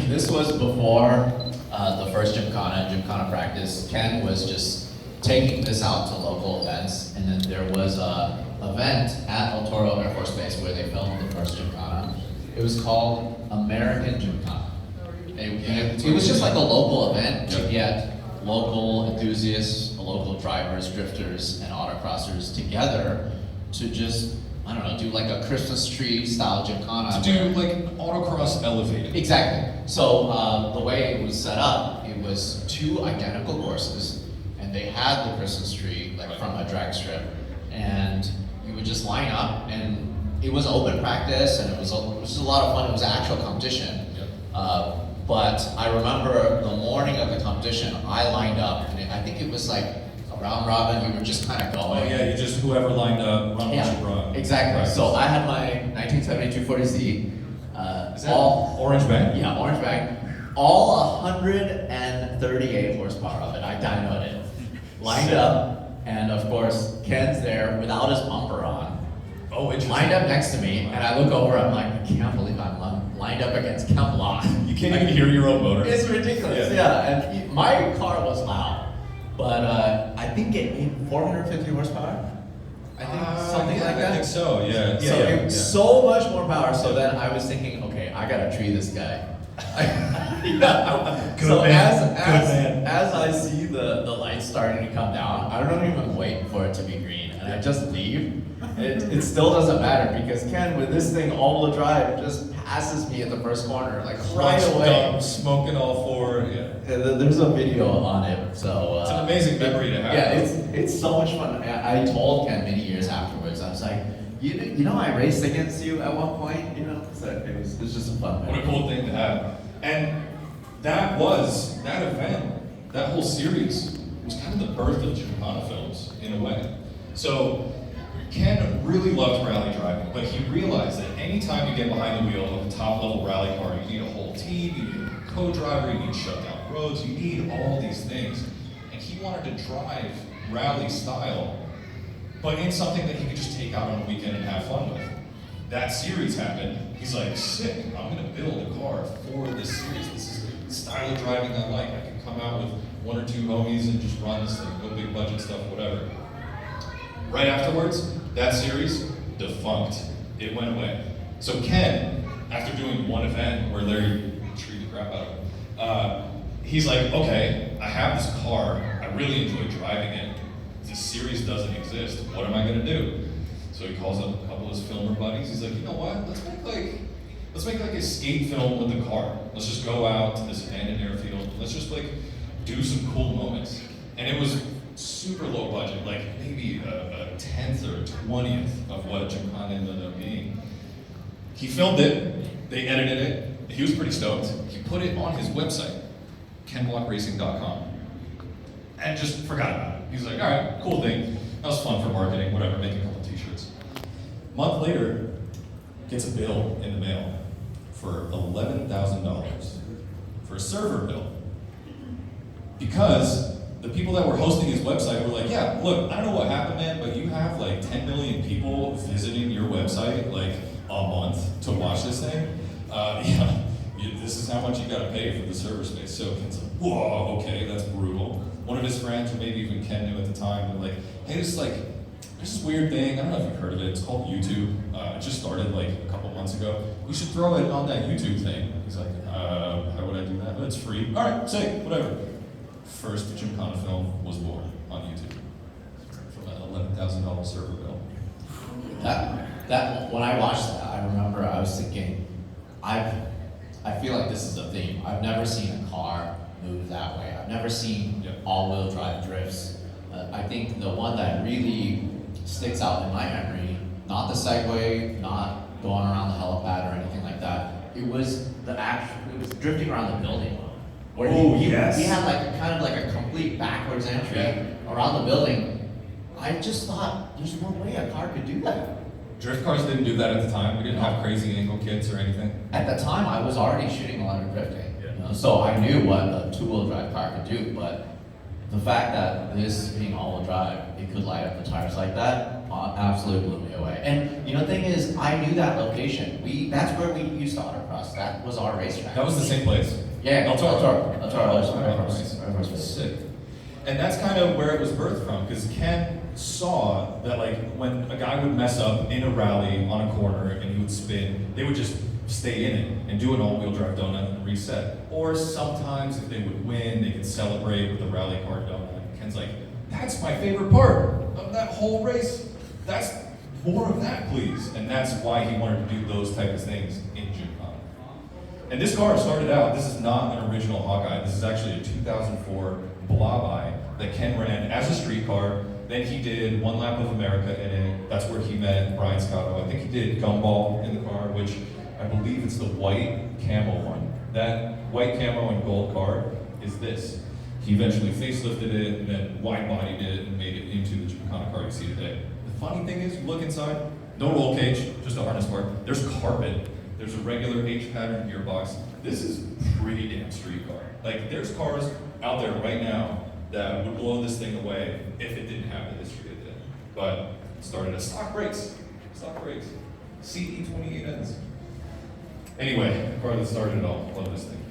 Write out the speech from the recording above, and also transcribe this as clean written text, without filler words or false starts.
this was before the first Gymkhana practice. Ken was just taking this out to local events, and then there was a event at El Toro Air Force Base where they filmed the first Gymkhana. It was called American Gymkhana. It was just like a local event to get local enthusiasts, local drivers, drifters, and autocrossers together to just, I don't know, do like a Christmas tree style Gymkhana. To do like autocross elevated. Exactly. So the way it was set up, it was two identical courses, and they had the Christmas tree like from a drag strip, and you would just line up, and it was open practice, and it was just a lot of fun. It was an actual competition. Yep. But I remember the morning of the competition, I lined up, and I think it was like a round robin. We were just kind of going. Oh yeah, you just whoever lined up, run what you run. Exactly. Right. So I had my 1972 40Z. Is that orange bag? Yeah, orange bag. All 138 horsepower of it. I dynoed it. Lined up, and of course, Ken's there without his bumper on. Oh, interesting. Lined up next to me, and I look over, I'm like, I can't believe I'm lined up against Kevlar. You can't even hear your own motor. It's ridiculous, and my car was loud, but I think it made 450 horsepower. I think something like that. I think so, yeah. So much more power, so then I was thinking, okay, I gotta tree this guy. Good So man. as I see the lights starting to come down, I don't even wait for it to be green, and I just leave. It still doesn't matter because Ken, with this thing all-wheel drive, just passes me at the first corner, like right away. Smoking all four, yeah. And there's a video on it, so it's an amazing memory to have. Yeah, it's so much fun. I told Ken many years afterwards, I was like, you know, I raced against you at one point, you know. So it was just a fun memory. What a cool thing to have. And that event, that whole series was kind of the birth of Gymkhana films in a way. So Ken really loved rally driving, but he realized that anytime you get behind the wheel of a top-level rally car, you need a whole team, you need a co-driver, you need to shut down roads, you need all these things. And he wanted to drive rally style, but in something that he could just take out on a weekend and have fun with. That series happened. He's like, sick, I'm gonna build a car for this series. This is the style of driving I like. I can come out with one or two homies and just run this thing, no big budget stuff, whatever. Right afterwards, that series defunct. It went away. So Ken, after doing one event where Larry treated the crap out of him, he's like, okay, I have this car, I really enjoy driving it. This series doesn't exist. What am I gonna do? So he calls up a couple of his filmer buddies. He's like, you know what? Let's make like a skate film with the car. Let's just go out to this abandoned airfield. Let's just like do some cool moments. And it was super low budget, like maybe a 10th or 20th of what Gymkhana ended up being. He filmed it, they edited it, he was pretty stoked. He put it on his website, kenblockracing.com, and just forgot about it. He's like, all right, cool thing. That was fun for marketing, whatever, make a couple t-shirts. A month later, gets a bill in the mail for $11,000 for a server bill. Because the people that were hosting his website were like, yeah, look, I don't know what happened, man, but you have like 10 million people visiting your website like a month to watch this thing. This is how much you gotta pay for the server space. So Ken's like, whoa, okay, that's brutal. One of his friends, or maybe even Ken knew at the time, were like, hey, there's this weird thing, I don't know if you've heard of it, it's called YouTube. It just started like a couple months ago. We should throw it on that YouTube thing. He's like, how would I do that? It's free. All right, sick, whatever. First Gymkhana film was born on YouTube from an $11,000 server bill. That when I watched that, I remember I was thinking, I feel like this is a theme. I've never seen a car move that way. I've never seen all-wheel drive drifts. I think the one that really sticks out in my memory, not the Segway, not going around the helipad or anything like that. It was drifting around the building. Where he had like kind of like a complete backwards entry around the building. I just thought there's no way a car could do that. Drift cars didn't do that at the time. We didn't have crazy angle kits or anything. At the time, I was already shooting a lot of drifting, so I knew what a two-wheel drive car could do. But the fact that this being all-wheel drive, it could light up the tires like that, absolutely blew me away. And the thing is, I knew that location. That's where we used to autocross. That was our racetrack. That was the same place. Yeah, El Toro. That's our Sick. And that's kind of where it was birthed from, because Ken saw that like when a guy would mess up in a rally on a corner and he would spin, they would just stay in it and do an all-wheel drive donut and reset. Or sometimes if they would win, they could celebrate with a rally car donut. Ken's like, that's my favorite part of that whole race. That's more of that, please. And that's why he wanted to do those types of things in Gymkhana. And this car started out, this is not an original Hawkeye, this is actually a 2004 Block that Ken ran as a street car. Then he did one lap of America in it. That's where he met Brian Scotto. I think he did Gumball in the car, which I believe it's the white camo one. That white camo and gold car is this. He eventually facelifted it and then wide-bodied it and made it into the Gymkhana car you see today. The funny thing is, you look inside, no roll cage, just a harness bar. There's carpet. There's a regular H-pattern gearbox. This is pretty damn street car. Like, there's cars out there right now that would blow this thing away if it didn't have the history it did. But it started as stock brakes. CE28Ns. Anyway, the car that started it all. Love this thing.